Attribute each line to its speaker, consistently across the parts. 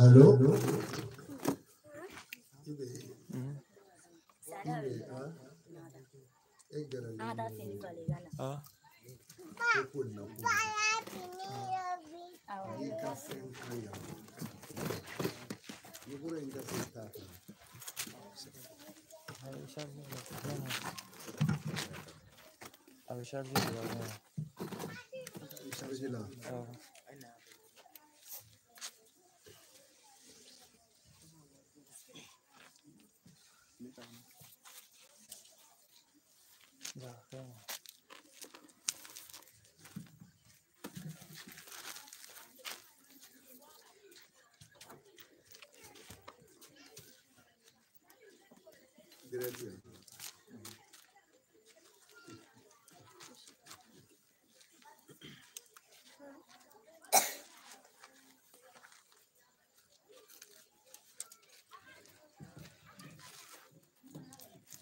Speaker 1: Allô?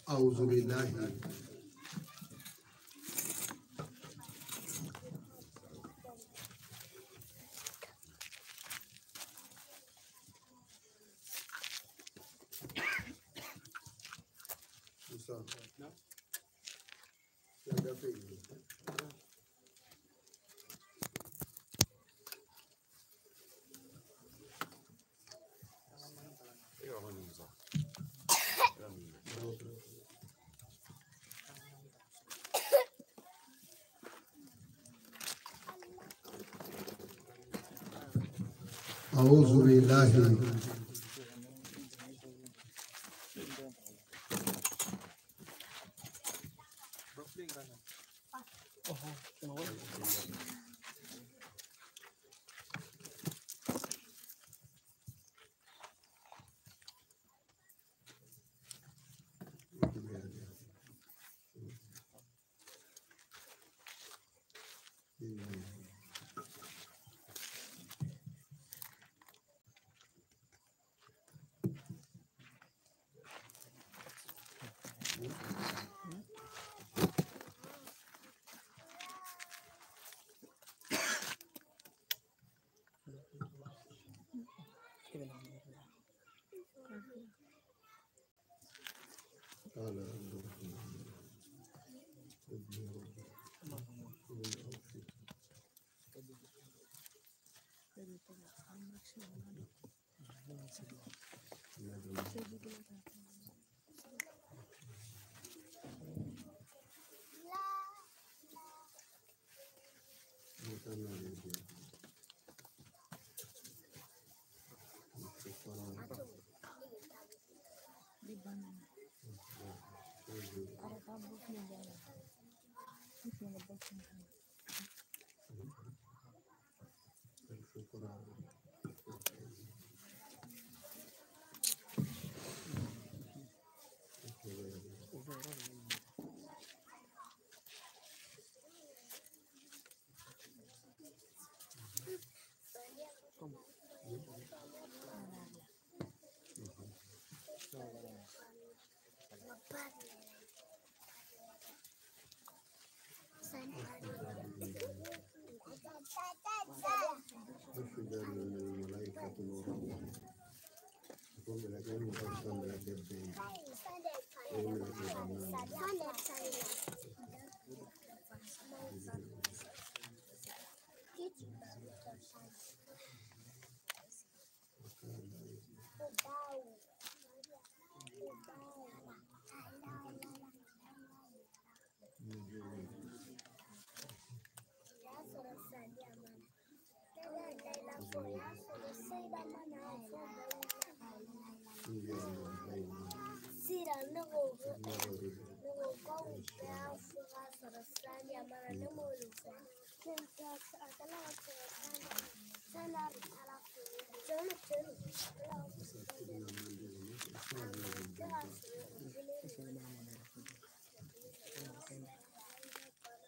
Speaker 1: أعوذ بالله أعوذ بالله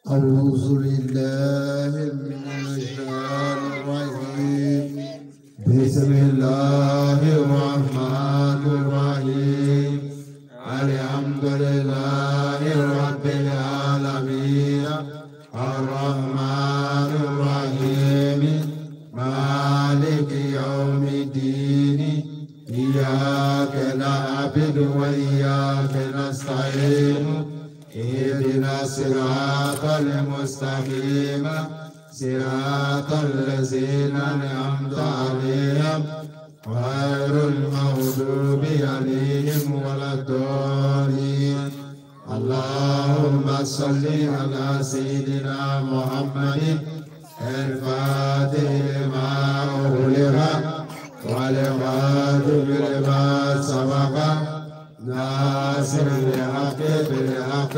Speaker 1: أعوذ بالله من الشيطان الرجيم بسم الله الرحمن الرحيم الحمد لله رب العالمين الرحمن الرحيم مالك يوم الدين نستعين اهدنا الصراط المستقيم صراط الذين أنعمت عليهم غير المغضوب عليهم ولا الضالين اللهم صل على سيدنا محمد الفاتح لما أغلق والخاتم لما سبق ناصر الحق بالحق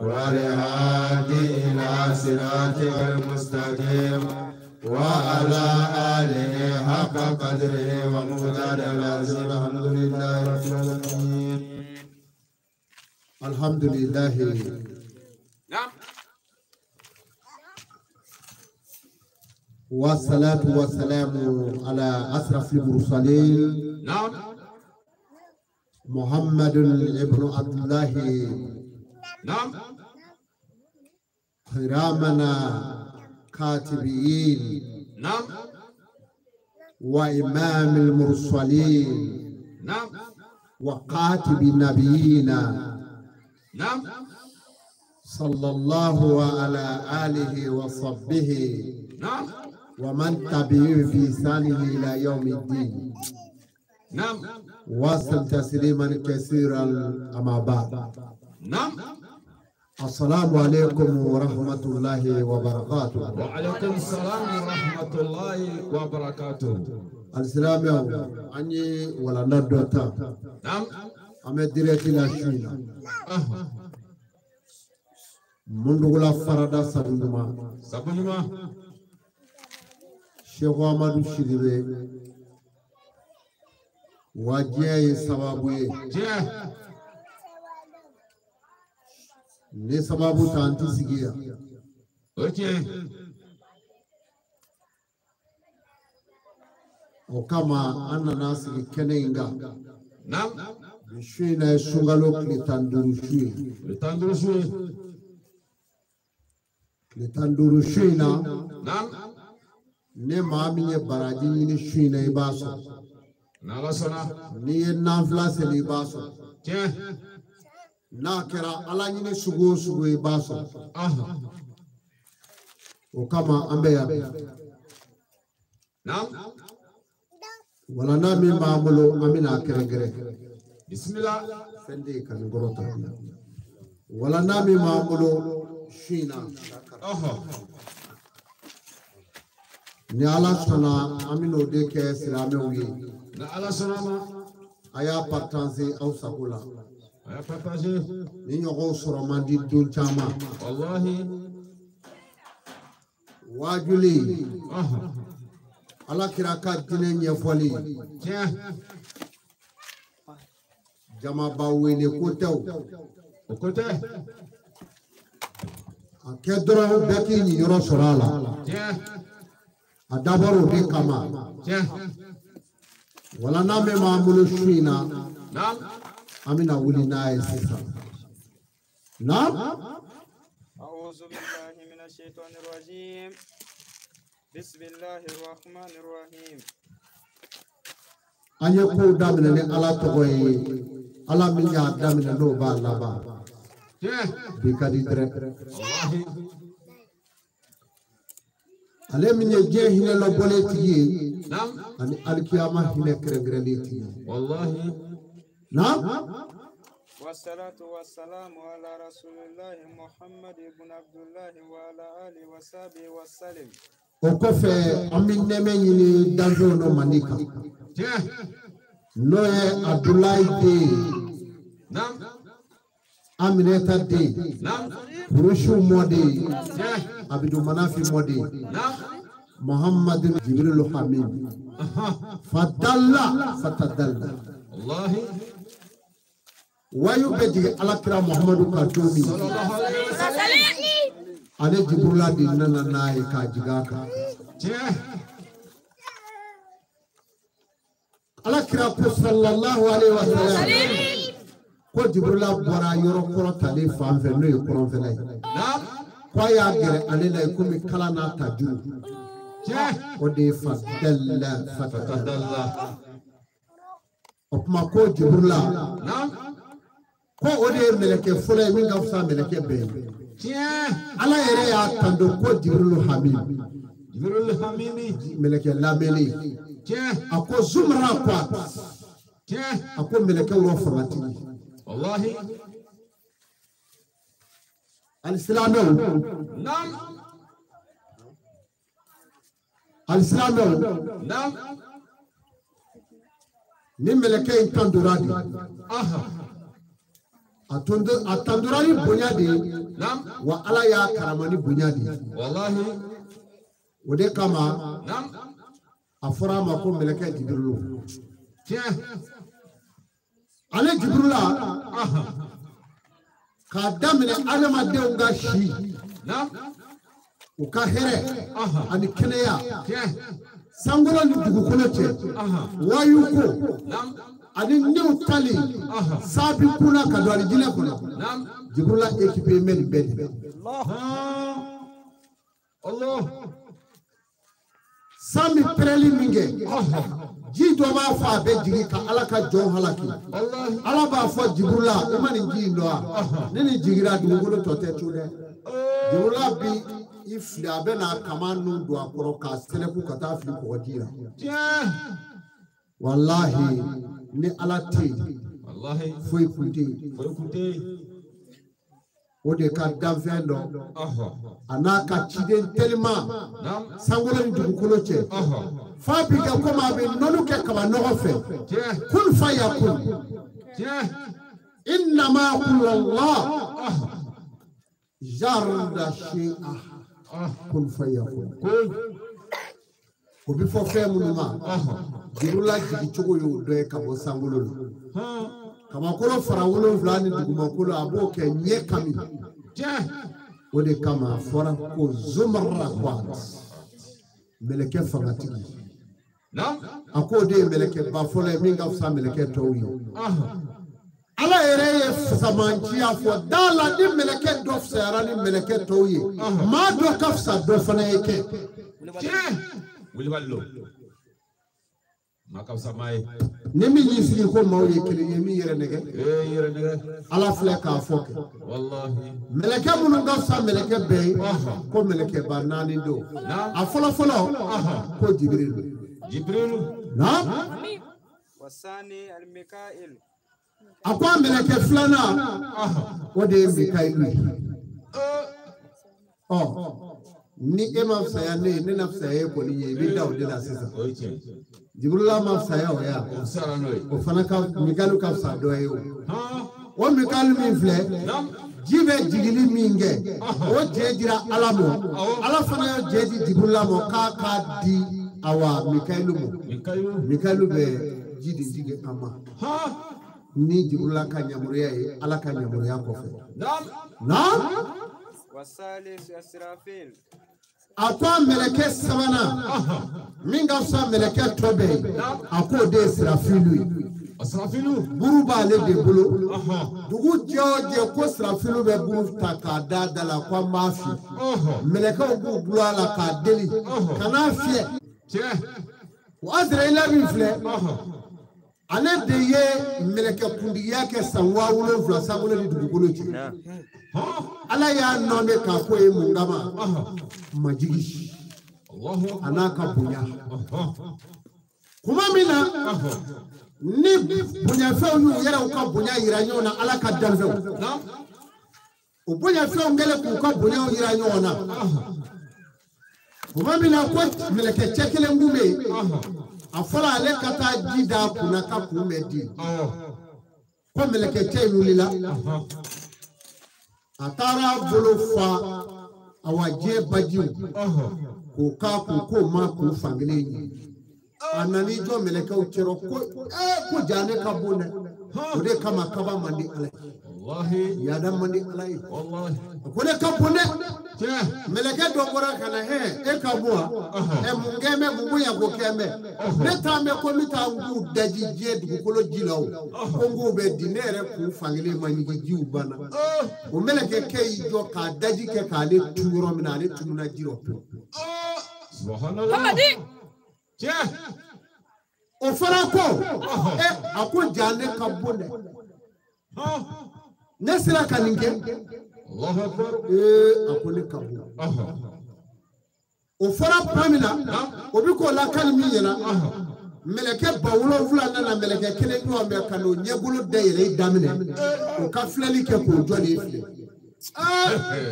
Speaker 1: والهادي إلى صراطك المستقيم وعلى آله حق قدره ومقداره العظيم الحمد لله رب العالمين الحمد لله
Speaker 2: نعم
Speaker 1: والصلاة والسلام على أشرف المرسلين
Speaker 2: نعم
Speaker 1: محمد ابن عبد الله
Speaker 2: نعم
Speaker 1: كرامنا كاتبين
Speaker 2: نعم
Speaker 1: وإمام المرسلين
Speaker 2: نعم
Speaker 1: وقاتب النبيين
Speaker 2: نعم
Speaker 1: صلى الله على آله وصحبه
Speaker 2: نعم
Speaker 1: ومن تبعه بإحسانه إلى يوم الدين
Speaker 2: نعم
Speaker 1: وسلم تسليما كثيرا أما بعد
Speaker 2: نعم
Speaker 1: السلام عليكم ورحمة الله وبركاته
Speaker 2: وعليكم السلام ورحمة الله وبركاته
Speaker 1: السلام أني ولا ندوتا
Speaker 2: نعم
Speaker 1: أمديرتي لا شينا مندولا فردا سبنما
Speaker 2: سبنما
Speaker 1: شيخ أحمد شريبي واجي سبابوي
Speaker 2: جه
Speaker 1: ni sababu tanti sigia
Speaker 2: okay
Speaker 1: o kama anna nasigi keneinga
Speaker 2: نعم
Speaker 1: bishina sungalo klitanduru shina
Speaker 2: نعم
Speaker 1: ne maminye baraji ni shina ibaso
Speaker 2: نالا سنا
Speaker 1: ni nafla se ibaso
Speaker 2: جه
Speaker 1: na kera ala nyine sugo ibaso o kama ambe ya
Speaker 2: نعم
Speaker 1: wala na mi mamulo amina kere
Speaker 2: بسم الله
Speaker 1: fendi kan gorota wala na mi mamulo shina ni ala sana amino de ke silame wi
Speaker 2: نالا سنا ما
Speaker 1: aya partanse au sakula
Speaker 2: يا باباجي
Speaker 1: ni nyogo soro mandi dul chama
Speaker 2: والله
Speaker 1: wajuli ala kiraka dine nyefoli
Speaker 2: جه
Speaker 1: jama bawele ko taw
Speaker 2: وكته
Speaker 1: akedro beki ni yoro sorala
Speaker 2: جه
Speaker 1: adabaro de kama
Speaker 2: جه
Speaker 1: wala na me mamulo shina
Speaker 2: نعم
Speaker 1: amina wuli nae sisa na
Speaker 3: أعوذ بالله من الشيطان الرجيم بسم الله الرحمن الرحيم
Speaker 1: anye ko damina ne ala togoy ala min ya damina no ba la ba
Speaker 2: جه
Speaker 1: bi kadi direct
Speaker 2: والله
Speaker 1: ale min ye je hine lo boleti
Speaker 2: نعم
Speaker 1: ani alkiyama hine kregreliti
Speaker 2: والله
Speaker 1: na
Speaker 3: والصلاة والسلام على رسول الله محمد بن عبد الله وعلى آله وصحبه وسلم
Speaker 1: o kɔfɛ an bɛ nɛmɛ ɲini danfɛnw dɔ mandi kan
Speaker 2: جه
Speaker 1: n'o ye Abdulayi den
Speaker 2: نعم
Speaker 1: Aminata den
Speaker 2: نعم
Speaker 1: Kurushu mɔden
Speaker 2: جه
Speaker 1: Abidu Manafi mɔden
Speaker 2: نعم
Speaker 1: Muhammadu Jibrilu Hamid Fadalla Fatadalla
Speaker 2: والله
Speaker 1: wayu bɛ jigin Alakira Muhammadu ka don min
Speaker 2: صلى الله عليه وسلم
Speaker 1: ale Jibrila de nana n'a ye k'a jigin a kan
Speaker 2: جه
Speaker 1: Alakira ko sallallahu alaihi wa sallam ko Jibrila bɔra yɔrɔ kɔrɔ talen fan fɛ n'o ye kɔrɔnfɛla ye
Speaker 2: نعم
Speaker 1: ko a y'a gɛrɛ ale la ye komi kala n'a ta juru
Speaker 2: جه
Speaker 1: o de ye Fadalla Fatadalla
Speaker 2: الله
Speaker 1: o kuma ko Jibrila
Speaker 2: نعم
Speaker 1: ko o de meleke fɔlɔ ye min ka fisa meleke bɛɛ ye ala yɛrɛ y'a tanto ko Jibrilu Hamim meleke lamɛnni a ko zumra kwat a ko meleke wɔ fangatigi
Speaker 2: wallahi
Speaker 1: alisilamɛw
Speaker 2: nam
Speaker 1: ni meleke in tandura de a tandura ni bonya de wa ala y'a karama ni bonya de
Speaker 2: wallahi
Speaker 1: o de kama
Speaker 2: nam
Speaker 1: a fɔra a ma ko meleke Jibrilu ale Jibirila k'a daminɛ adamadenw ka si u ka hɛrɛ ani kɛnɛya sankolo ni dugukolo cɛ wayu ko ani new tali sabi kuna ka don alijinɛ kɔnɔ Jibirila équipe mɛ nin bɛɛ de
Speaker 2: Allah
Speaker 1: sami pɛrɛli min kɛ ji dɔ b'a fɔ a bɛ jigin ka ala ka jɔn halaki ala b'a fɔ Jibirila i ma nin ji in dɔn wa ne ni jigira dugukolo tɔ tɛ tun dɛ Jibirila bi i fili a bɛ n'a kama nun don a kɔrɔ k'a sɛnɛku ka taa fili kɔgɔji la wallahi ni ala tɛ yen foyi kun tɛ yen o de ka danfɛn dɔn a n'a ka ciden telima sankolo ni dugukolo cɛ fa bi kɛ komi a bɛ nɔnɔ kɛ kaba nɔgɔ fɛ kun fa yakun innama qula Allah jarda shay'a kun fa yakun o bɛ fɔ fɛn minnu ma Jibirila jigi cogo y'o dɔ ye ka bɔ sankolo la kabakolo fara 7 ni dugumakolo a b'o kɛ ɲɛ kami o de kama a fɔra ko zumra kwat meleke fangatigi a ko de ye meleke ba fɔlɔ ye min ka fisa meleke tɔw ye ala yɛrɛ ye fisamanciya fɔ da la ni meleke dɔ fisayara ni meleke tɔw ye maa dɔ ka fisa dɔ fana ye kɛ ni min y'i sigi ko maaw ye kelen ye min yɛrɛ nɛgɛ ala filɛ k'a fɔ kɛ meleke minnu ka fisa meleke bɛɛ ye ko meleke ba 4 don a fɔlɔfɔlɔ ko Jibrilu
Speaker 3: wasani al-Mikail
Speaker 1: a ko a meleke filanan o de ye Mikailu ye ni e ma fisaya ne ye ne na fisaya ye kɔni ye i bɛ da o de la sisan Jibirila ma fisaya o ya o fana ka Mikailu ka fisa dɔ ye o Mikailu min filɛ ji bɛ jigili min kɛ o jɛ dira ala mɔ ala fana ye jɛ di Jibirila mɔ k'a k'a di awa Mikailu mɔ Mikailu bɛ ji de jigin a ma ni Jibirila ka yamaruya ye ala ka yamaruya kɔfɛ
Speaker 3: wasalis Israfil
Speaker 1: a ko a meleke sabanan min ka fisa meleke tɔ bɛɛ ye a k'o de ye Sirafilu ye buru b'ale de bolo dugu jɛ o jɛ ko Sirafilu bɛ buru ta k'a da da la ko an b'a fiyɛ melekew b'u bolo a la k'a deli ka n'a fiyɛ o Azirayila min filɛ ale de ye meleke kundigiya kɛ san 7,000 sankolo ni dugukolo cɛ ala y'a nɔɔni k'a ko ye mun kama majigi a n'a ka bonya kuma min na ni bonyafɛnw y'u yɛrɛw ka bonya yira ɲɔgɔn na ala ka danfɛnw o bonyafɛnw kɛlen k'u ka bonyaw yira ɲɔgɔn na kuma min na ko meleke cɛ kelen kun bɛ yen a fɔra ale ka taa ji d'a kunna ka kun bɛ di ko meleke cɛ in wulila a taara bolo fa awa diɲɛ bajiw k'o k'a kun k'o ma kun fankelen ye a nana i jɔ melekɛw cɛrɔ ko jaa ne ka bon dɛ o de kama kaba man di ala ye yaada man di ala ye ko ne ka bon dɛ meleke dɔ bɔra ka na e ka bon wa mun kɛ mɛ mun bonya ko kɛ mɛ ne t'a mɛn ko n bɛ taa n k'u daji diɲɛ dugukolo ji la o ko n k'u bɛ di ne yɛrɛ kun fankelen ma ɲigi jiw banna o meleke kɛ y'i jɔ k'a daji kɛ k'ale tu yɔrɔ min na ale tununa ji rɔ pewu o fana ko a ko jaa ne ka bon dɛ nesira kaninke
Speaker 2: Allahu akbar.
Speaker 1: akone kabu o fara pamina obi ko la kalmi yela meleke bawulo fulana na meleke kelen do ambe kanu nyebulu deyre damine o ka flali ke ko joli fle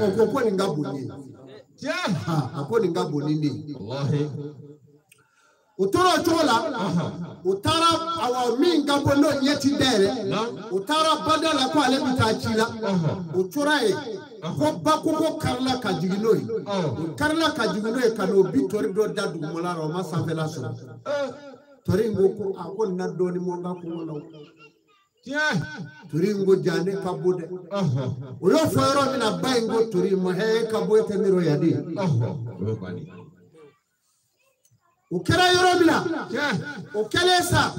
Speaker 1: o ko ko ninga boni akoni nga boni ni
Speaker 2: Wallahi.
Speaker 1: utoro chola utara awa minga bono nyeti dere utara badala ko ale bitachila utura e ko bako ko karla kajiginoyi karla kajiginoyi kano bitori do dadu molaro ma sanfela so toringo ko akon na doni mo nga ko wala toringo jane kabude uyo foro mina baingo torimo he kabote miro yadi ukera yorobila ukelesa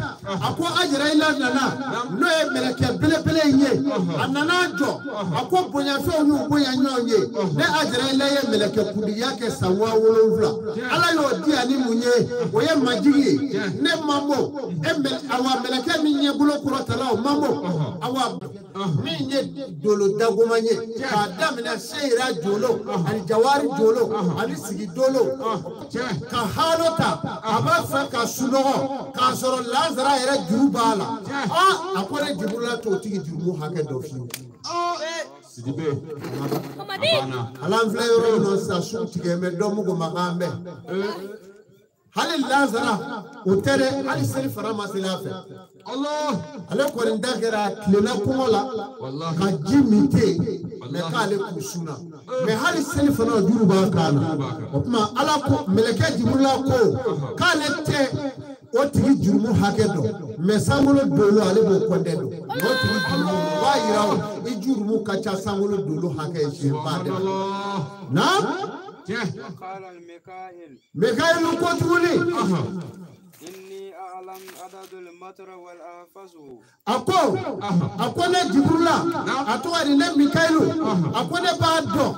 Speaker 1: ako ajira ila nana no e meleke bele nye anana jo ako bonya fe onu bonya nyonye ne ajira ila ye meleke kudi yake sawa wolonvla ala yo dia ni munye oye majigi ne mambo awa meleke minye bulo kurotala o mambo awa minye dolo dagomanye ka damina sheira jolo ali jawari jolo ali sigi dolo ka halota aba faka sunogo ka soro lazara era jurubala akore jibula to tigi jurumu hake dofi
Speaker 2: Sidibe.
Speaker 1: alam flayoro no sa su tige me domu go magambe hali lazara utere hali seri farama silafe Allah ale ko ndagera klela kumola ka jimite me kale kusuna me hali seri fana juruba kana okuma ala ko meleke jibula ko kale te o tigi jurumu hakedo me sangulo dolo ale bo kondedo o tigi jurumu wa yirawo I jurumu kacha sangulo dolo hake je bade na
Speaker 3: وقال الميكائيل
Speaker 1: Mikael ko tuli
Speaker 3: إني أعلم عدد المطر والأنفسه
Speaker 1: akone jibrula atwari ne Mikailu akone bado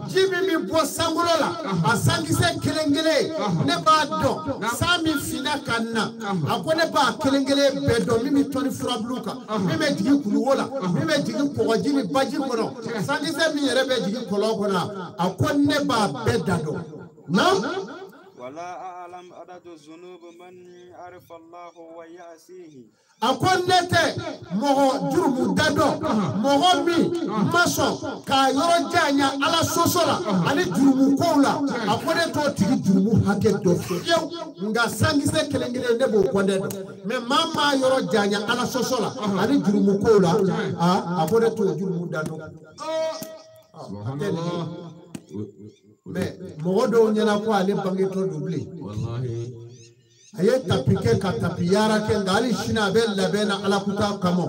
Speaker 1: jimi mi bo sangulola asangise kelengele ne bado sami fina kanna akone ba kelengele bedo mimi toni furabluka mimi jigi kuluwola mimi jigi pogojini baji kono sangise mi yere be jigi kolokona akone ba bedado na
Speaker 3: ولا أعلم عدد الذنوب من عرف الله ويأسيه
Speaker 1: akonete moho jurumu dado moho mi maso ka yoro janya ala sosola ali jurumu kola akone to tigi jurumu hake do yew nga sangise kelengele nebo kondedo me mama yoro janya ala sosola ali jurumu kola akone to jurumu dado
Speaker 2: Subhanallah.
Speaker 1: me moho do nyana ko ali bangi to double
Speaker 2: Wallahi.
Speaker 1: aye tapike ka tapiyara ke ngali shina be labena ala kuta kamo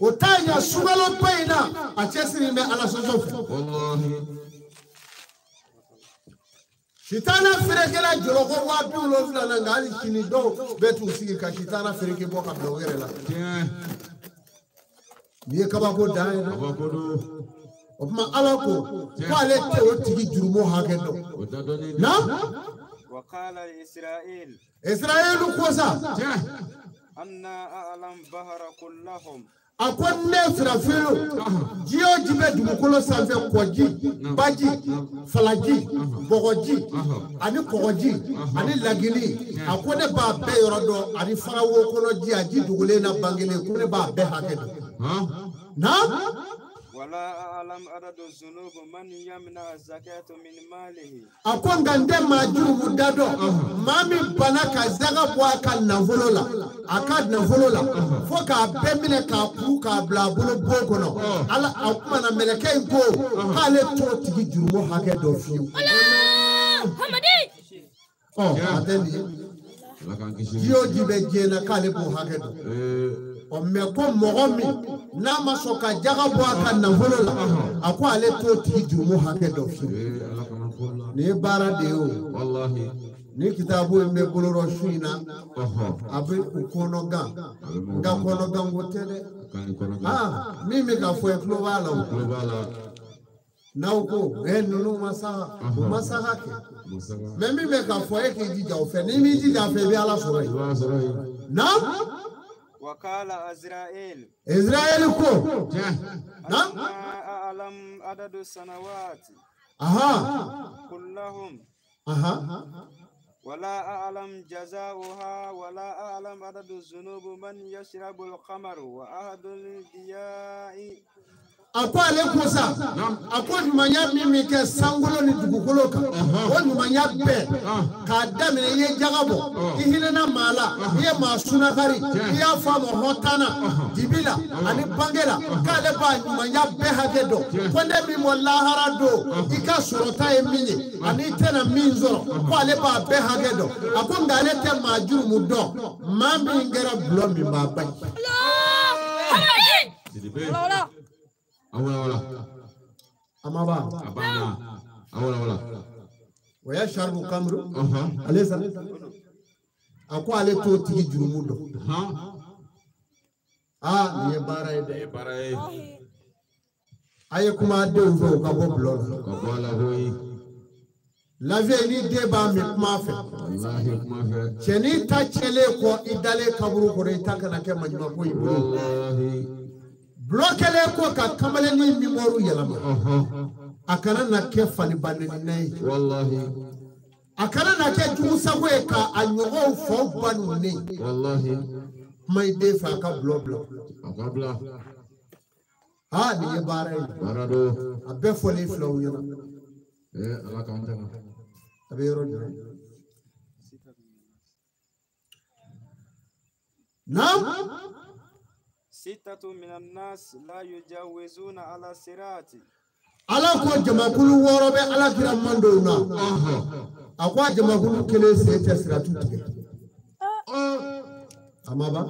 Speaker 1: otanya sugalo paina achesiri me ala sosofu
Speaker 2: Wallahi.
Speaker 1: shitana ferekela joloko wa dulo fulana ngali shini do betu sigi ka shitana fereke boka blogere la niye kaba ko daina
Speaker 2: Abakodo.
Speaker 1: opma alako kwale te otigi jurumo hakedo
Speaker 2: Odadoni.
Speaker 1: na
Speaker 3: وقال لإسرائيل
Speaker 1: israelu kosa
Speaker 3: أن أعلم بهر كلهم
Speaker 1: akonne frafelo jio jibe dugukolo sanfɛ kɔji baji falaji bɔgɔji ani kɔgɔji ani lagili akone ba bɛɛ yɔrɔ dɔn ani farawo kɔnɔ ji a ji dugulen na bangelen ko ne b'a bɛɛ hakɛ dɔn na
Speaker 3: ولا أعلم عدد الذنوب من يمنع الزكاة من ماله
Speaker 1: akon gande ma jurumu dado mami bana ka zaga bɔ a ka nafolo la a ka nafolo la fo k'a bɛɛ minɛ k'a kuru k'a bila a bolo bon kɔnɔ ala a kuma na mɛlɛkɛ in ko k'ale t'o tigi jurumu hakɛ dɔ fiyewu a tɛ nin ye Dio jibe jena kale bo hakedo o me ko mogo mi na maso ka jaga bo aka na holo la akwa ale to ti jumu hakedo ni bara de o
Speaker 2: Wallahi.
Speaker 1: ni kitabu me boloro shuina abe ukono ga kono ga ngotede mimi ka fo e global o nauko nunu masaha ke mimi me ka fo e ke jija o fe ni mi jija fe bi ala soro na
Speaker 3: وقال إسرائيل
Speaker 1: إسرائيل كو نعم
Speaker 3: ما أعلم عدد السنوات كلهم ولا أعلم جزاؤها ولا أعلم عدد الذنوب من يشرب الخمر وأحد الضياء
Speaker 1: Ako ale kosa ako numanya mimi ke sangulo ni dugukolo ka o numanya be ka damene ye jagabo ihina mala ye masuna kari ye famo hotana dibila ani bangela ka le ba numanya be hagedo konde mi mo lahara do ika surota e minye ani tena minzoro ko ale ba be hagedo ako ngale te majumu do mami ngera blombi ba ba
Speaker 2: Allah awala
Speaker 1: amaba
Speaker 2: abana awala
Speaker 1: waya sharbu kamru alesa ako ale to tigi jurumudo ni baraye aye kuma de uzo ka bo blol
Speaker 2: ko bola hoyi
Speaker 1: la vie ni de ba mi kuma fe
Speaker 2: wallahi kuma fe
Speaker 1: cheni ta chele ko idale kaburu ko re ta kana ke majma ko ibo
Speaker 2: wallahi
Speaker 1: blokele ko ka kamale ni mimoru yalama akana na ke fani banani nay
Speaker 2: wallahi
Speaker 1: akana na ke jumusa ko ka anyogo fo banu ni
Speaker 2: wallahi
Speaker 1: may de fa ka bloblo
Speaker 2: akabla
Speaker 1: ni
Speaker 2: barado
Speaker 1: abe fole flow yana
Speaker 2: ala kanta
Speaker 1: abe ro nam
Speaker 3: ستة من الناس لا يجاوزون على الصراط
Speaker 1: ala ko jamakulu worobe ala kira mando na akwa jamakulu kele sete siratu tige amaba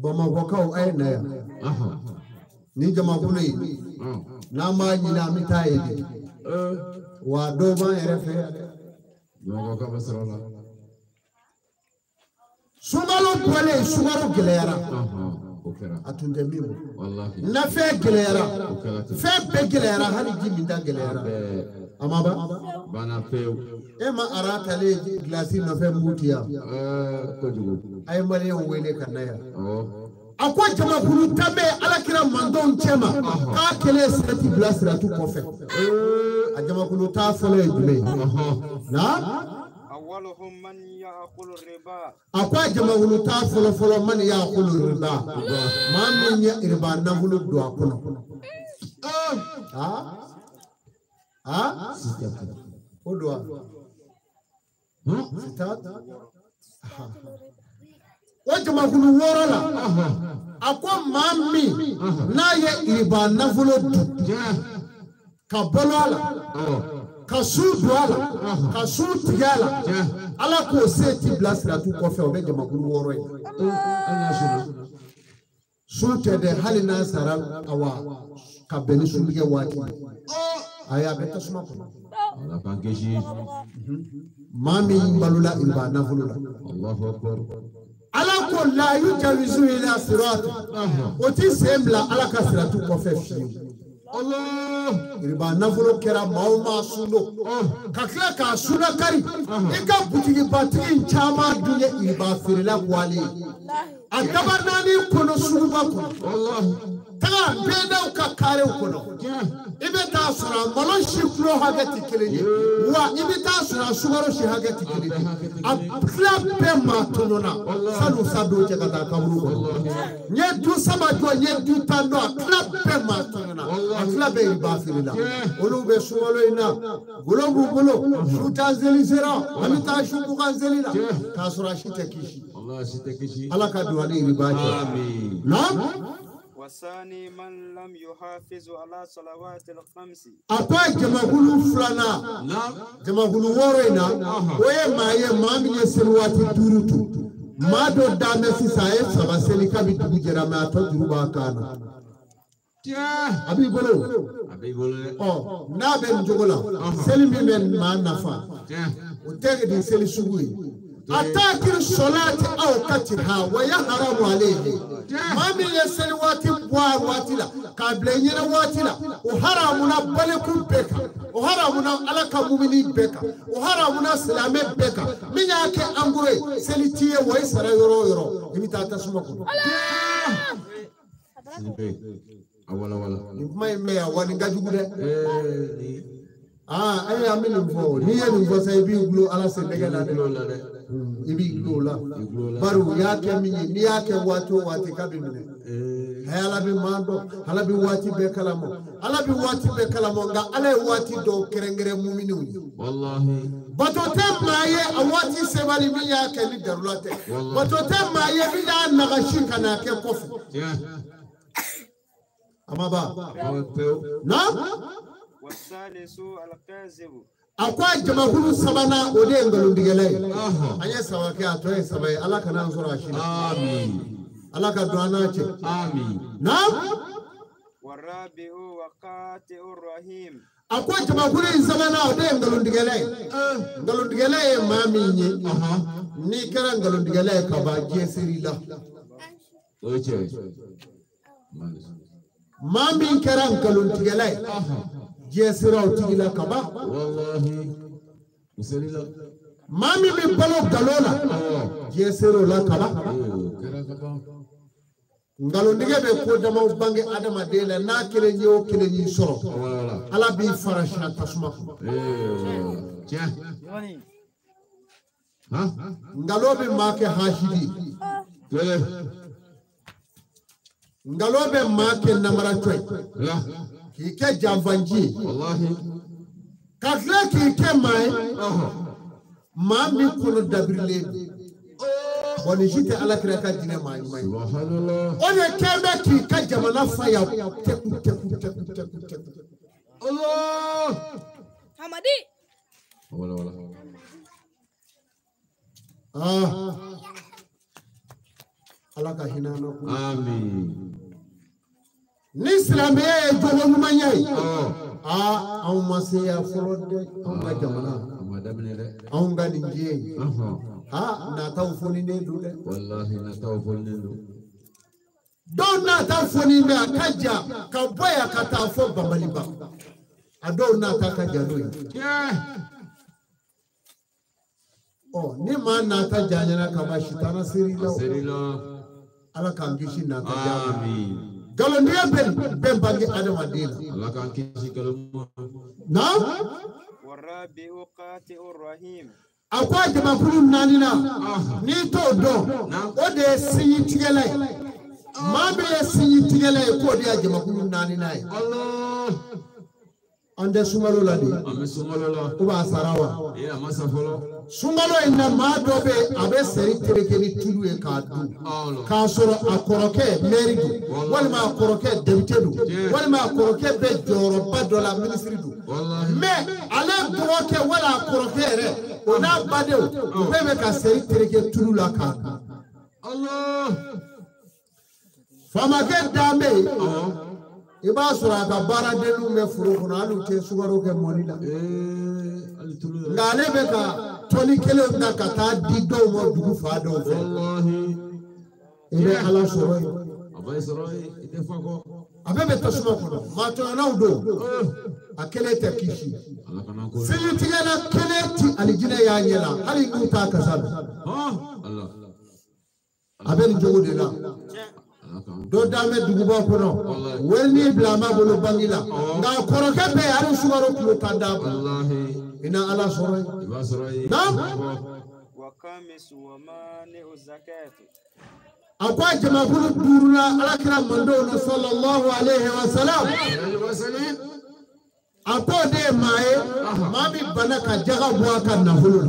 Speaker 1: bama wakaw ay na ya ni jamakulu yi na ma nyina mitaye wa do ba refe
Speaker 2: no ko basrala
Speaker 1: sumalo pole sumaru gelera atunde mimo
Speaker 2: wallahi
Speaker 1: na fe gelera fe be gelera hani jimi da gelera amaba
Speaker 2: bana feu
Speaker 1: ema arata le glasi no fe mutiya
Speaker 2: ko jugo
Speaker 1: ay mali on wele kanaya
Speaker 2: akwa
Speaker 1: jama kulu tabe ala kira mandon chema ka kele seti blasira tu kofe a jama kulu ta fole jume na
Speaker 3: أولهم من يأكل الربا
Speaker 1: akwa jama kulu ta folo man ya kulu riba ma min ya riba na kulu do akono odwa sitat o jama kulu worala akwa mami na ye riba na kulu du ka bolala ka su duala ka su tigala ala ko seti blasira tu kofe o be jama kulu woro yi su tede halina sara awa ka beni sulige wati aya be tasuma ko
Speaker 2: ala pankeshi
Speaker 1: mami balula riba na fulula
Speaker 2: Allahu akbar
Speaker 1: ala ko la yujawizu ila sirat o ti sembla ala ka siratu kofe fi Allah riba nafulo kera mauma suno kakla ka suna kari ika butigi batigi chama dunye riba firila kwali agabarnani kono sunuba kono wallahi taga beda ka kare kono ibe ta sura malon shiflo hagati keleni wa ibe ta sura sugaro shi hagati keleni akla be ma tonona sanu sado je kata kaburu ko nye du sama jo nye du tando akla be ma tonona akla be riba firila olu be sumalo ina golombu bolo shuta zelisera amita shuku kan zelila ta sura shi tekishi
Speaker 2: Allah shi tekishi
Speaker 1: ala ka duwani riba
Speaker 2: amin
Speaker 1: nam
Speaker 3: والثاني من لم يحافظ على صلوات الخمس
Speaker 1: apa jamakulu fulana jamakulu worena oye maye mamiye selwati durutu mado dame sisaye saba selika bidugu jerame ato duruba kana abi bolo na ben jogola selimi men ma nafa o tege di seli sugu أتاكل الصلاة أوقاتها ويحرم عليه ما من يسل واتي بوار واتلا قبلين واتلا وحرامنا بلكم بكا وحرامنا على كمؤمني بكا وحرامنا سلام بكا من ياك أمبوي سلتيه ويسرا يرو إمي تاسمكم
Speaker 2: awala
Speaker 1: ما يميا وانجاجوده أي أمين فو نيا نفو سايبي غلو على سندكنا ibi glola baru yake minyi ni yake watu kabimine hala bi mando hala bi wati be kalamo hala bi wati be kalamo nga ala wati do kerengere muminu
Speaker 2: wallahi
Speaker 1: bato temaye awati sebali mi yake ni darulate bato temaye bi da nagashi kana ke kofi amaba na
Speaker 3: wasalisu alkazibu
Speaker 1: akwa jama'ulu sabana ode ngalundigelay anya sawake atoye sabai ala kana nsura shi
Speaker 2: amin
Speaker 1: ala ka duana ce
Speaker 2: amin
Speaker 1: na'am
Speaker 3: warabi'u waqati'ur rahim
Speaker 1: akwa jama'ulu sabana ode ngalundigelay maminye ni kara ngalundigelay ka ba jesiri la
Speaker 2: oche
Speaker 1: mamin kara ngalundigelay jesira utigila kaba
Speaker 2: wallahi uselila
Speaker 1: mami mi balo galola jesiro la kaba ngalondige be ko dama bangi adama dela na kele nyo kele nyi soro ala bi farasha tasma
Speaker 2: tiens
Speaker 1: ngalobe make hashidi ngalobe make namara toy kike jamvanji
Speaker 2: wallahi
Speaker 1: katla kike mai mami kono dabrile woni jite ala kira ka dine mai
Speaker 2: subhanallah
Speaker 1: one kembe kike jamana faya teku
Speaker 2: Allah
Speaker 4: Hamadi
Speaker 2: wala
Speaker 1: ala ka hinana ko
Speaker 2: amin
Speaker 1: ni silameye jogo numanya aw masaya folode aw ga jamana aw ga ninje na taw foni ne dude
Speaker 2: wallahi na taw foni ne
Speaker 1: don na taw foni me akaja ka boya ka ta fo bambaliba ado na ta ka jalo ni ma na ta janyana ka ba shitana sirila ala kan gishi na ta
Speaker 2: amin
Speaker 1: galondiya ben bangi adama dina
Speaker 2: Allah kan kisi kalamu
Speaker 1: na
Speaker 3: warabi'u qati'ur rahim
Speaker 1: akwa jama kulu nanina ni to do o de sinyi tigele ma be sinyi tigele ko de jama kulu nanina
Speaker 2: Allah
Speaker 1: ande sumalo la de
Speaker 2: ame sumalo la
Speaker 1: uba sarawa
Speaker 2: amasa folo
Speaker 1: sumalo ina ma do be abe seri tereke ni tulu e ka du ka soro akoroke meridu wala ma akoroke debitedu wala ma akoroke be joro badola ministry du me ale droke wala akoroke re ona badeu be ka seri tereke tulu la ka
Speaker 2: Allah
Speaker 1: fama ke dambe iba sura ka bara denu me furu kono alu te sugaro ke monila ngale be ka toni kele da ka ta di do mo dugu fa do
Speaker 2: wallahi
Speaker 1: ile ala soro
Speaker 2: abay soroy ite fako
Speaker 1: abebe tasuma kono ma to na udo akele te kishi
Speaker 2: Allah kana ko
Speaker 1: sili tigala kele ti alijina ya nyela ali nguta kasabe
Speaker 2: Allah
Speaker 1: abel jogo de la do dame duguba kono welni blama bolo bangila nga koroke be ari sugaro kulo tanda
Speaker 2: wallahi
Speaker 1: ina ala soro
Speaker 2: iba soroy
Speaker 1: nam
Speaker 3: wa kamis wa mani'u zakati
Speaker 1: akwa jama kulu duruna ala kira mando sallallahu alaihi wasallam ato de mae mami banaka jaga bua kan na hulu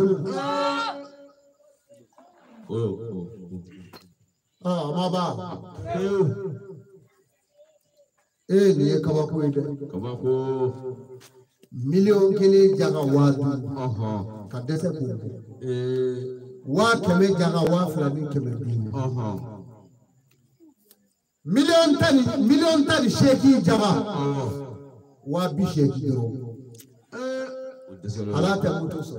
Speaker 1: maba ni kabako ide
Speaker 2: kabako
Speaker 1: million kele jaga wadu ka dese ko wa keme jaga wa fulani keme million tani sheki jaga wa bi sheki dro ala ta mutu so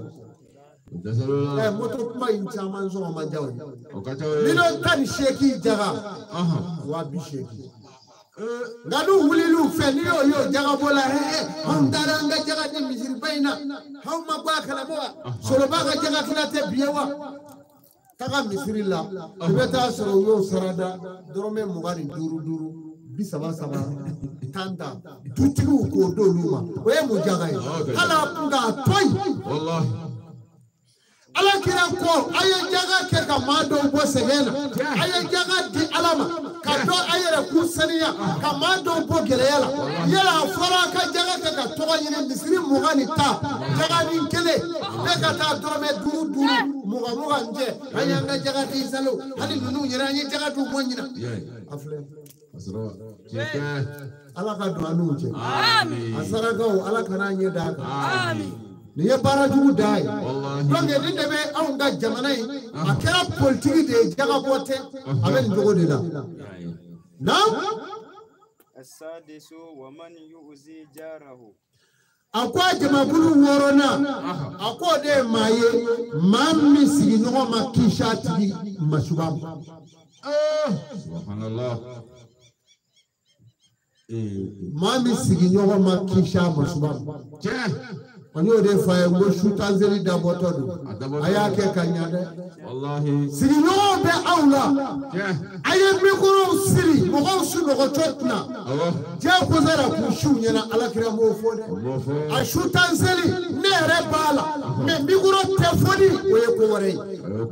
Speaker 1: moto kuma in caman sɔngɔ ma diya o ye.
Speaker 2: O ka ca o ye.
Speaker 1: Miliyɔn 18 jaga wa 80. Nka n'u wulil'u fɛ n'i y'o jagabɔ la anw taara an ka jaga di misiriba in na anw ma bɔ a kalama wa sɔrɔba ka jaga tila tɛ bi ye wa taga misiri la i bɛ taa sɔrɔ u y'o sarada dɔrɔmɛ 25 30 tan dutigiw k'o d'olu ma o ye mun jaga ye ala nka a to yen ala kira ko a ye jaga kɛ ka maa dɔw bɔ sɛgɛn na a ye jaga di ala ma ka dɔn a yɛrɛ k'u saniya ka maa dɔw bɔ gɛlɛya la yala a fɔra a ka jaga kɛ ka tɔgɔ ɲini misiri 20 ni ta jaga ni kelen ne ka taa dɔrɔmɛ 5 20 jɛ an y'an ka jaga di salo hali ninnu yɛrɛ an ye jaga d'u bɔ ɲina a filɛ ala ka don an n'u cɛ a sarakaw ala kana ɲɛ d'a kan nin ye baara jugu da ye donc nin de bɛ anw ka jamana in a kɛra politiki de ye jagabɔ tɛ a bɛ nin cogo de la naam
Speaker 3: السادس ومن يؤذي جاره
Speaker 1: a ko a jamakulu 6nan a ko de ye maa ye maa min sigiɲɔgɔn ma kisi a tigi masuba ma
Speaker 2: subhanallah
Speaker 1: maa min sigiɲɔgɔn ma kisi a masuba ma an y'o de fɔ a ye n ko sutanzeli dabɔtɔ don a y'a kɛ ka ɲa dɛ sigiɲɔgɔnw bɛ aw la a ye mikorow siri mɔgɔw sunɔgɔtɔ tɛna diyagosa la k'u siw ɲɛna alakira m'o fɔ dɛ a sutanzeli ne yɛrɛ b'a la mais mikoro tɛ fɔli o ye ko wɛrɛ ye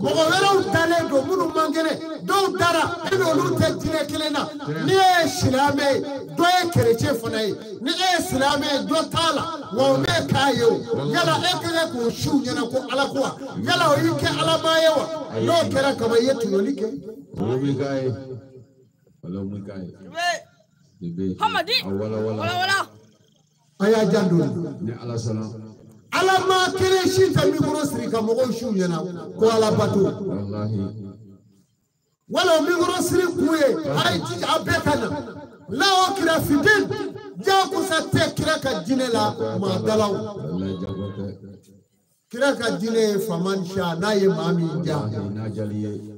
Speaker 1: mɔgɔ wɛrɛw dalen don minnu man kɛnɛ dɔw dara e n'olu tɛ diinɛ kelen na ni e ye silamɛ ye dɔ ye kerecɛ fana ye ni e ye silamɛ ye dɔ t'a la wa o bɛ k'a ye o yala e ka kɛ k'o siw ɲɛna ko ala ko wa yala o y'i kɛ alamaa ye wa n'o kɛra kaba i ye tuɲɔli kɛ a y'a janto ala maa kelen si tɛ mikoro siri ka mɔgɔw siw ɲɛna ko ala bato wala o mikoro siri kun ye a ye jija a bɛɛ ka na la o kira fitini jagosa tɛ kira ka diinɛ la maa dalaw kira ka diinɛ ye faman siya n'a ye maa min diya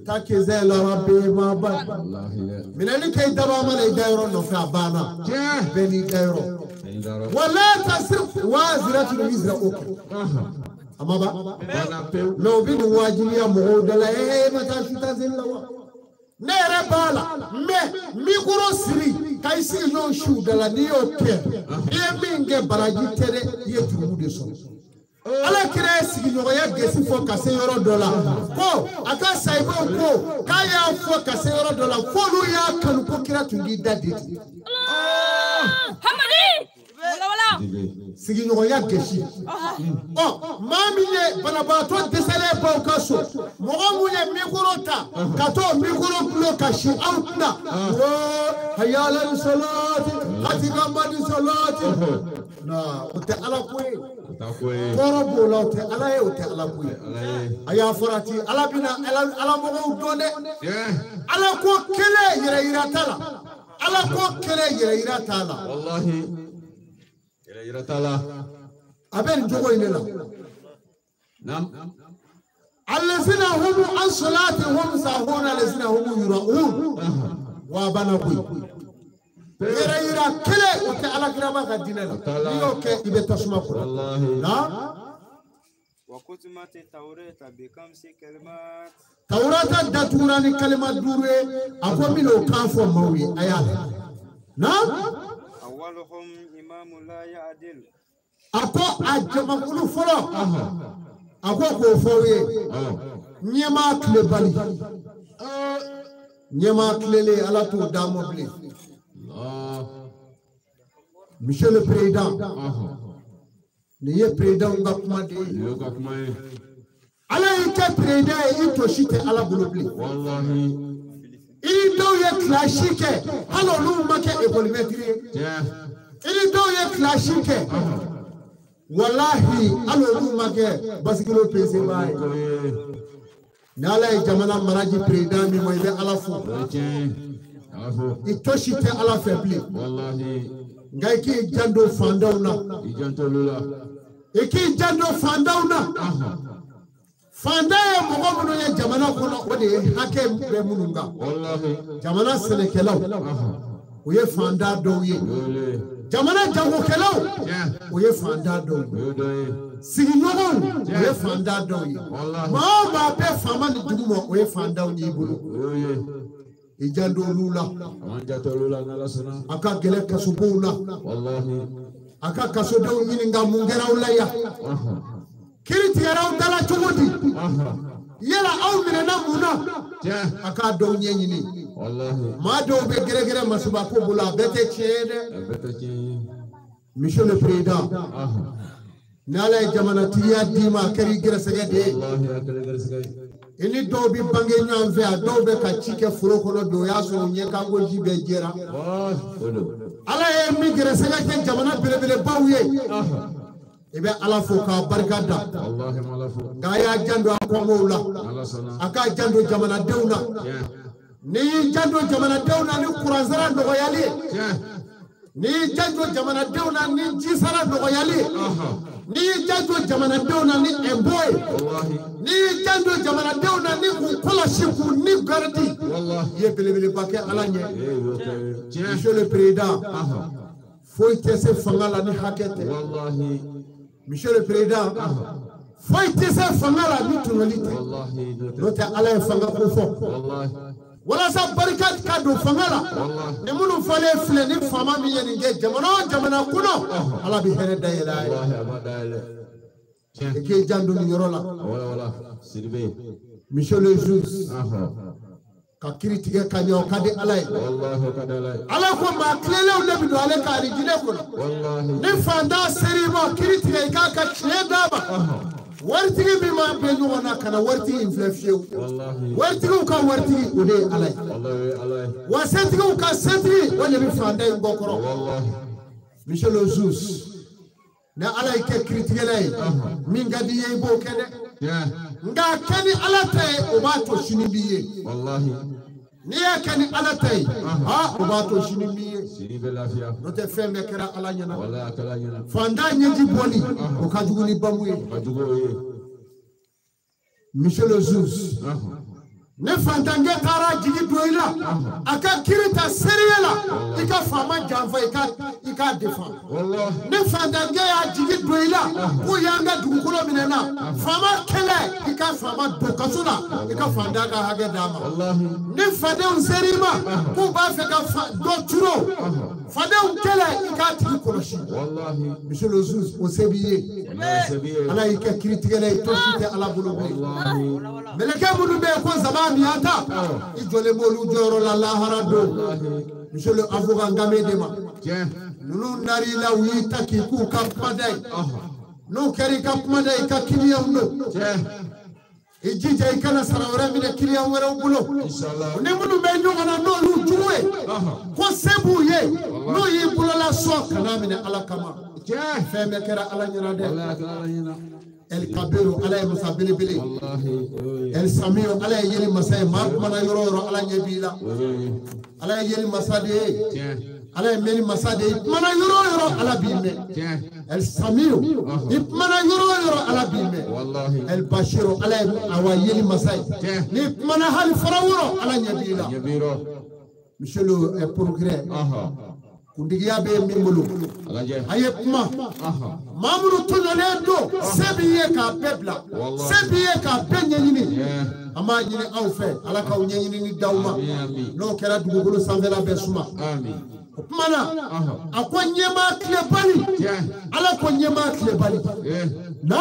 Speaker 1: ta kisɛ lɔrɔ bɛɛ ma ba minɛni kɛ i daba mana i dayɔrɔ nɔfɛ a banna bɛɛ n'i dayɔrɔ wala tasiri waaziratu wizira o kɛ a ma ba mɛ o bɛ nin wajibiya mɔgɔw da la ma taa sutanzeli la wa ne yɛrɛ b'a la mɛ mikoro siri ka i sigi ɲɔgɔn siw da la n'i y'o kɛ i ye min kɛ baraji tɛ dɛ i ye jurumu de sɔrɔ ala kira ye sigiɲɔgɔnya gesi fɔ ka se yɔrɔ dɔ la ko a ka sahibaw ko k'a y'a fɔ ka se yɔrɔ dɔ la f'olu y'a kanu ko kira tun b'i da de sigiɲɔgɔnya gesi maa min ye banabaatɔ dɛsɛlen baw ka so mɔgɔ mun ye mikoro ta ka t'o mikoro bulon ka si aw kunna hayala ni salati hatigamba ni salati o tɛ ala ko ye kɔrɔ b'o la o tɛ ala ye o tɛ ala ko ye a y'a fɔra ten ala bɛna ala mɔgɔw dɔn dɛ ala ko kelen yɛrɛ yira t'a la ala ko kelen yɛrɛ yira t'a la a bɛ nin cogo in de la alazina humu an salatihum sahun alazina humu yura'un wa bana koyi yɛrɛ yira kelen o tɛ alakiraba ka diinɛ la n'i y'o kɛ i bɛ tasuma kɔrɔ
Speaker 3: وختمت التوراة بخمس كلمات
Speaker 1: Taurata datugura ni kalima 5 ye a ko min o kan fɔ maaw ye a y'a lajɛ
Speaker 3: أولهم إمام لا يعدل
Speaker 1: a ko a jamakulu fɔlɔ a ko k'o fɔ aw ye ɲɛmaa tile bali ɲɛmaa tilelen ala t'o d'a ma bilen monsieur le président nin ye président ka kuma de ye ala y'i kɛ président ye i to si tɛ ala bolo bilen i ni dɔw ye kilasi kɛ hali olu ma kɛ école-maître ye i ni dɔw ye kilasi kɛ walahi hali olu ma kɛ basigilo peseba ye ni ala ye jamana maraji président min ma i bɛ ala fo i to si tɛ ala fɛ bilen nka i k'i janto fantanw na i k'i janto fantanw na fanda ye mɔgɔ minnu ye jamana kɔnɔ o de ye hakɛ bɛ minnu kan jamana sɛnɛkɛlaw o ye fanda dɔw ye jamana jagokɛlaw o ye fanda dɔw ye sigiɲɔgɔnw o ye fanda dɔw ye maa o maa bɛ faama ni dugu ma o ye fandaw y'i bolo i janto olu la a ka gɛlɛ kasobow la a ka kasodenw ɲininka mun kɛra aw la yan kiri tigɛra aw dala cogo di yala aw minɛna mun na a k'a dɔw ɲɛɲini maa dɔw bɛ gɛrɛgɛrɛ masabako bolo a bɛɛ tɛ tiɲɛ ye dɛ monsieur le président ni ala ye jamanatigiya d'i ma a kɛra i gɛrɛsɛgɛ de ye i ni dɔw bɛ bange ɲɔgɔn fɛ a dɔw bɛ ka ci kɛ foro kɔnɔ bi o y'a sɔrɔ ɲɛkanko ji bɛɛ jɛra ala ye min gɛrɛsɛgɛ kɛ jamana belebelebaw ye i bɛ ala fo k'a barika da nka a y'a janto a kɔngɔw la a k'a janto jamanadenw na n'i y'i janto jamanadenw na ni kuransara nɔgɔyali ye n'i y'i janto jamanadenw na ni jisara nɔgɔyali ye n'i y'i janto jamanadenw na ni ɛnbɔ ye n'i y'i janto jamanadenw na ni k'u kɔlɔsi k'u ni garidi i ye belebeleba kɛ ala ɲɛ monsieur le président foyi tɛ se fanga la ni hakɛ tɛ monsieur le président foyi tɛ se fanga la ni tɔɲɔli tɛ n'o tɛ ala ye fanga ko fɔ walasa barika ka don fanga la ni minnu fɔlen filɛ ni faama min ye nin kɛ jamana o jamana kɔnɔ ala bɛ hɛrɛ dayɛlɛ a ye i k'i janto nin yɔrɔ la monsieur le juge ka kiri tigɛ ka ɲɛ o ka di ala ye ala ko maa tilenlenw de bɛ don ale ka alijinɛ kɔnɔ ni fantan ser'i ma kiri tigɛ i k'a ka tiɲɛ d'a ma waritigi min ma bɛ ɲɔgɔn na ka na waritigi in filɛ fiyewu waritigiw ka waritigi o de ye ala ye wa setigiw ka setigi o de bɛ fantan in bɔ kɔrɔ monsieur le juge ni ala y'i kɛ kiritigɛla ye min ka di i ye i b'o kɛ dɛ nka kɛ ni ala ta ye o b'a to sini b'i ye n'i y'a kɛ ni ala ta ye o b'a to sini b'i ye n'o tɛ fɛn bɛɛ kɛra ala ɲɛna fantan ɲɛji bɔli o ka jugu ni bamu ye monsieur le juge ne fantankɛ taara jigi don i la a ka kiri ta seriya la i ka faama janfa i k'a defan ne fantankɛ y'a jigi don i la k'u y'an ka dugukolo minɛ na faama kɛlɛ i ka faama don kaso la i ka fantan ka hakɛ d'a ma ne fadenw ser'i ma k'u b'a fɛ ka dɔ turo fadenw kɛlɛ i k'a tigi kɔlɔsi monsieur le juge o se b'i ye ala y'i kɛ kiritigɛla ye to si tɛ ala bolo bilen mɛlɛkɛ minnu bɛ yen ko nsaban miyata i jɔlen b'olu jɔyɔrɔ la lahara don monsieur le avocat ngame de ma ninnu nar'i la u y'i ta k'i k'u ka kumada ye n'u kɛra i ka kumada ye i ka kiliyanw don i jija i kana sara wɛrɛ minɛ kiliyan wɛrɛw bolo ni minnu bɛ ɲɔgɔn na n'olu jugu ye ko se b'u ye n'u y'i bolola sɔn kana minɛ ala kama fɛn bɛɛ kɛra ala ɲɛna dɛ El Kabiru ala ye masa belebele El Samiu ala ye yeli masa ye maa kumana yɔrɔ yɔrɔ ala ɲɛ b'i la ala ye yeli masa de ye ala ye mɛnni masa de ye i kumana yɔrɔ o yɔrɔ ala b'i mɛn El Samiu i kumana yɔrɔ o yɔrɔ ala b'i mɛn El Bashiru ala ye awa yeli masa ye n'i kumana hali fara yɔrɔ ala ɲɛ b'i la monsieur le progrès kuntigiya bɛ min bolo a ye kuma maa minnu tɔɲɔlen don se b'i ye k'a bɛɛ bila se b'i ye k'a bɛɛ ɲɛɲini an b'a ɲini aw fɛ ala k'aw ɲɛɲini ni d'aw ma n'o kɛra dugukolo sanfɛla bɛɛ suma o kumana a ko ɲɛmaa tile bali ala ko ɲɛmaa tile bali na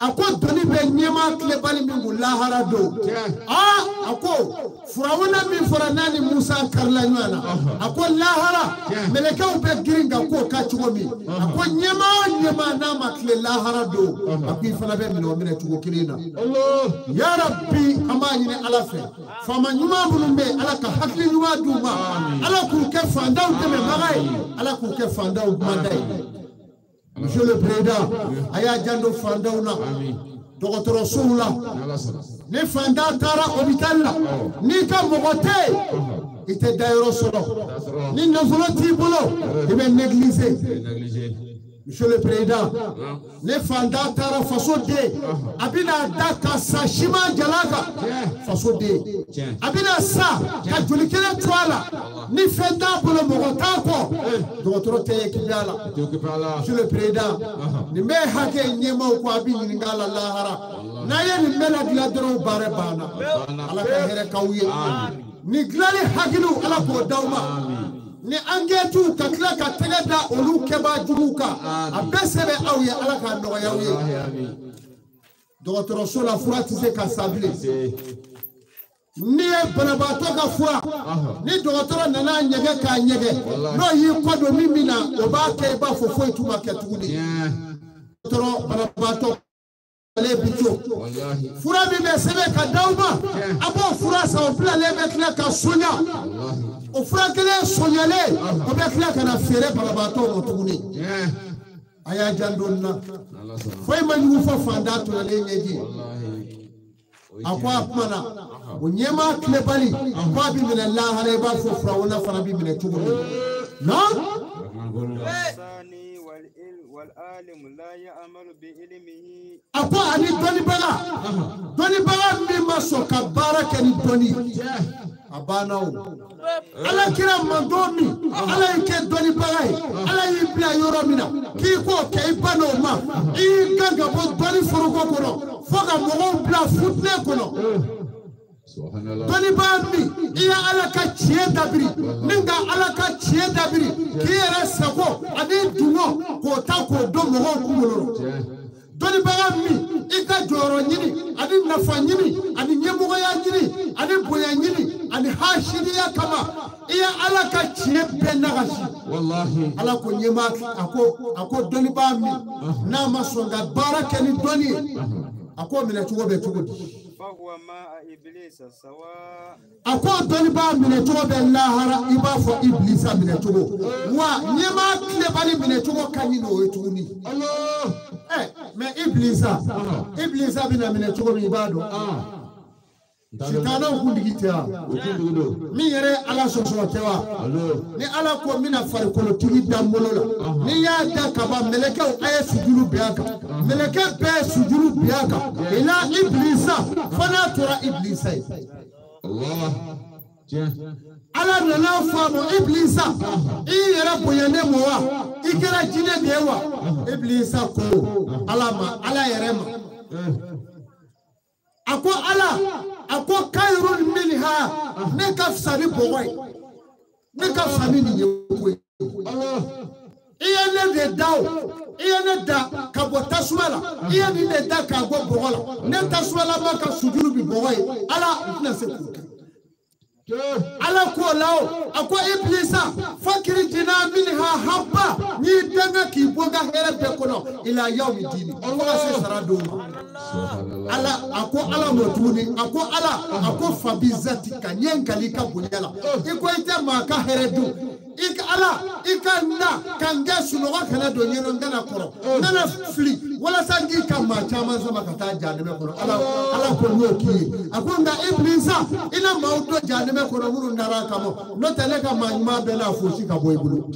Speaker 1: a ko doni bɛ ɲɛmaa tile bali min kun lahara don a ko furawuna min fɔra n'a ni musa karila ɲɔgɔn na a ko lahara mɛlɛkɛw bɛ girin ka k'o ka cogo min a ko ɲɛmaa o ɲɛmaa n'a ma tile lahara don a ko i fana bɛ minɛ o minɛ cogo kelen na yarabi an b'a ɲini ala fɛ faama ɲuman minnu bɛ yen ala ka hakili ɲuman d'u ma ala k'u kɛ fantanw dɛmɛbaga ye ala k'u kɛ fantanw kumanda ye monsieur le président a y'a janto fantanw na dɔgɔtɔrɔsow la ni fantan taara hôpital la n'i ka mɔgɔ tɛ yen i tɛ dayɔrɔ sɔrɔ ni nafolo t'i bolo i bɛ négliger Monsieur le Président, les fanda tara faso de abina daka sa shima jalaka faso de abina sa ka julikele twala ni fenda bolo mogota ko dotoro te kibala Monsieur le Président, ni me hake nyema ko abi ngala lahara na ye ni mela gila doro bare bana ala ka here kawye ni glali hagilu ala ko dawma ni angetu kakla ka tegada olu keba juruka abesebe awye ala ka no yawe docteur sola furatize ka sabile ni banabato ka fura ni docteur nana nyege ka nyege no yi kodo mimina obake ba fofo ituma ketugudi docteur banabato le bicho fura bi be sebe ka dawma abo fura sa ofla le be ka sonya o furakele sonyale o be kila kana fere balabato o tuguni aya jandonna foi manyu fo fanda to le nyeji akwa mana o nyema klebali akwa bi min Allah hale ba fo frawona fana bi min tuguni no والعالم لا يعمل بعلمه أقوى أني دوني بغا مما سوكا بارك أني دوني أباناو على كرام مندومي على يكي دوني بغاي على يبلا يورامينا كيكو كيبانو ما إيه غاقا بو دوني فروكو كنو فوقا مغو بلا فتنة كنو doni bambi iya ala ka tie dabiri ninga ala ka tie dabiri kiyere sako ani dumo ko ta ko do mo ko muloro doni bambi ika joro nyini ani nafa nyini ani nyemugo ya nyini ani boya nyini ani hashidiya kama iya ala ka tie benagashi wallahi ala ko nyema ako doni bambi na masonga baraka ni doni ako mine tugo be tugo فهو ما إبليس سواء أكو دوني من توب الله إبا فو إبليس من توب ونيما كلباني من توب كانينو يتوني الله ما إبليس بنا من توب إبادو Sitana kundigitia mi yere ala sosotewa ni ala ko mina fari kolo tigi dambolola ni ya da kaba meleke ay sujuru biaka meleke be sujuru biaka ila iblisa fana tura iblisa Allah ala nana famo iblisa i yere boyane mowa ikera jine dewa iblisa ko ala yere ma ako ala ako kairun minha ne kafsani boy ne kafsani ni yewe Allah iyane de daw iyane da kabota swala iyane de da kago bogola ne taswala maka sujuru bi boy ala na se ala ko lao ako iblisa fakiri jina minha habba ni danga ki boga here be kono ila yawmi dini Allah se sarado ala ako ala motuni ako ala ako fabizati kanyenkali ka bunyala iko ite maka heredu ik ala ikanda kanga sunoga kana do nyero ngana koro nana fli wala sangi kama chama sama kata janebe koro ala ko noki ako nda iblisa ina maudo janebe koro muru ndara kamo no teleka manyuma bela fushi ka boybulu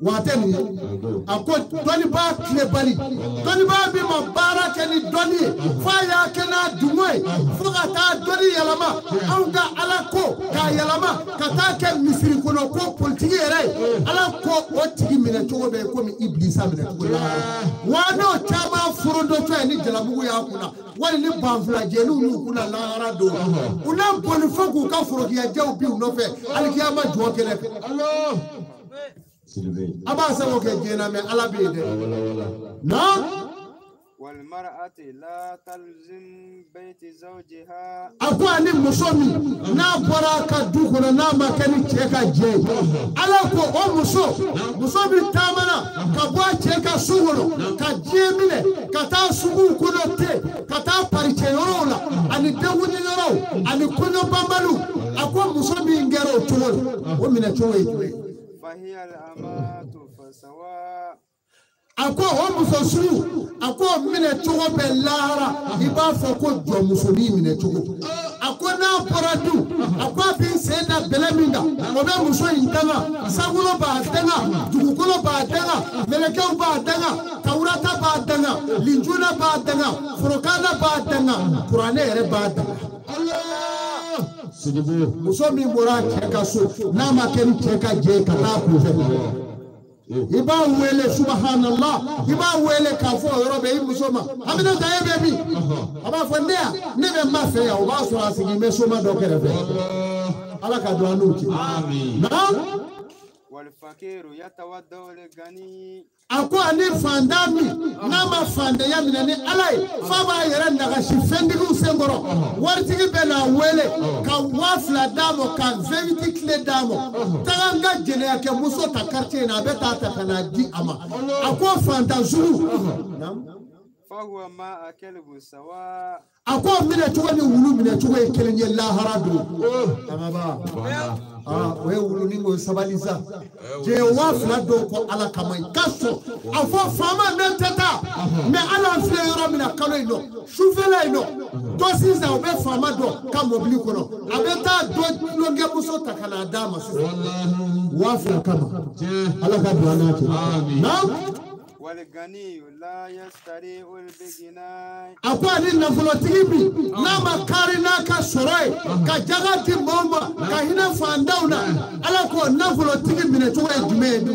Speaker 1: wateni ako doni ba klebali doni ba bi ma baraka ni doni faya kana dumoy fuga ta doni yalama anga ala ko ka yalama kata ke misiri kono ko politiki ere ala ko o tigi mine to be ko mi iblisa mine ko la wano chama furundo to ni jalabugu ya kuna wani ni banfula jenu nu kuna la arado una bonu fogu ka furuki ya jaw bi no fe alkiyama jo kele Allah aba sawo ke jena me ala be de na wal mar'ati la talzim bayti zawjiha akwa ni musomi na bora ka dukono na makani cheka je ala ko o musomi tamana ka bwa cheka sugoro ka jemile ka ta sugu kuno te ka ta pariche yorola ani dewuni yoro ani kuno bambalu akwa musomi ngero tuwol o mina tuwe فهي الأمات فسواء ako o musosu ako mine chogo be lara iba foko jo musoni mine chogo ako na poradu ako bi seda beleminga obe muso intanga sagulo ba tanga dugukolo ba tanga melekeu ba tanga taurata ba tanga linjuna ba tanga furukana ba tanga qur'ane ere ba tanga Allah sidibu muso mi bora cheka so na ma ken cheka je kata ku iba wele subhanallah iba wele kafo robe imusoma amina daye bebi aba fondea nebe mafe ya oba so asigi mesoma dokerebe ala ka do anuki amin na
Speaker 3: wal fakiru yatawaddu lil gani
Speaker 1: akwa ni fandami na ma fande ya minani alai faba yere ndaga shifendigu sengoro wartigi bela wele ka wafla damo ka veviti kle damo tanga jene yake muso ta quartier na beta ta kana di ama akwa fanda zuru
Speaker 3: fahuwa ma akelbu sawa
Speaker 1: akwa mine chugani wulu mine chugani kelenye la haradu tamaba we wulu ningo sabaliza je wafla do ko ala kamay kaso afo fama menteta me ala fle yoro mina kalo ino shufela ino dosi za obe fama do ka mobili kono abeta do longe muso takana dama wallahi wafla kama ala ka do anati amin
Speaker 3: والغني لا يستريح البغناء
Speaker 1: akwani na volotibi na makari na ka soroi ka jagati bomba ka hina fandauna ala ko na volotibi mine to e jumedu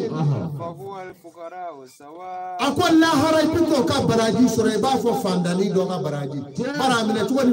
Speaker 3: فهو الفقراء سواء
Speaker 1: akon la harai pito ka baraji soroi ba fo fandani do ka baraji bara mine to